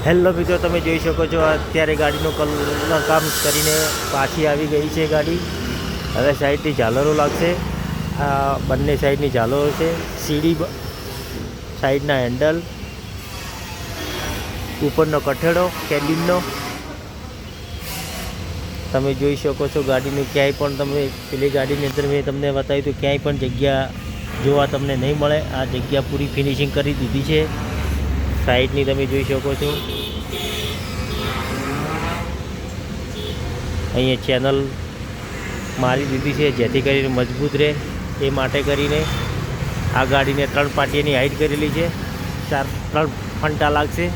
Hello મિત્રો, તમે જોઈ શકો છો અત્યારે ગાડીનું કલર કામ કરીને પાછી આવી ગઈ છે ગાડી. હવે સાઈડની ઝાલરો લાગશે. આ બંને સાઈડની ઝાલરો છે, સીડી, સાઈડના હેન્ડલ, ઉપરનો કઠેડો કેબિનનો. તમે જોઈ શકો છો ગાડીનું ક્યાંય પણ તમે પેલી ગાડીની અંદર મેં તમને બતાવ્યું તો ક્યાંય પણ જગ્યા જોવા તમને નહીં મળે. આ જગ્યા પૂરી ફિનિશિંગ કરી દીધી છે. સાઈડની તમે જોઈ શકો છો. અહીંયા ચેનલ મારી દીધી છે જેથી કરીને મજબૂત રહે, એ માટે કરીને આ ગાડીને 3 પાટિયાની હાઈટ કરેલી છે. 3 ફંટા લાગશે.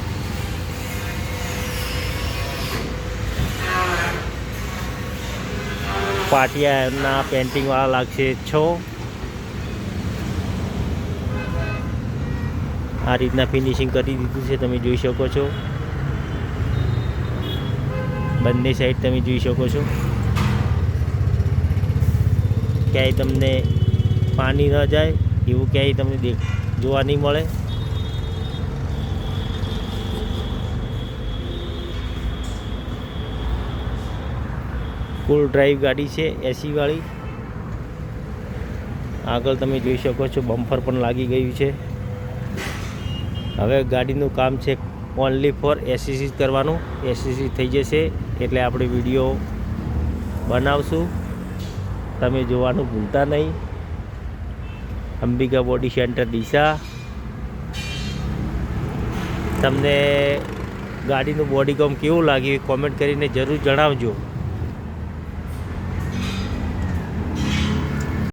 પાટિયાના પેન્ટિંગવાળા લાગશે 6. આ રીતના ફિનિશિંગ કરી દીધું છે, તમે જોઈ શકો છો. બંને સાઈડ તમે જોઈ શકો છો. ક્યાંય તમને પાણી ન જાય એવું ક્યાંય તમને જોવા નહીં મળે. ફૂલ ડ્રાઈવ ગાડી છે, એસી વાળી. આગળ તમે જોઈ શકો છો બમ્પર પણ લાગી ગયું છે. હવે ગાડીનું કામ છે ઓનલી ફોર એસસીસી કરવાનું. એસસીસી થઈ જશે એટલે આપણે વિડીયો બનાવશું. તમે જોવાનું ભૂલતા નહીં. Ambika body centre Deesa. તમને ગાડીનું બોડી કામ કેવું લાગ્યું કોમેન્ટ કરીને જરૂર જણાવજો.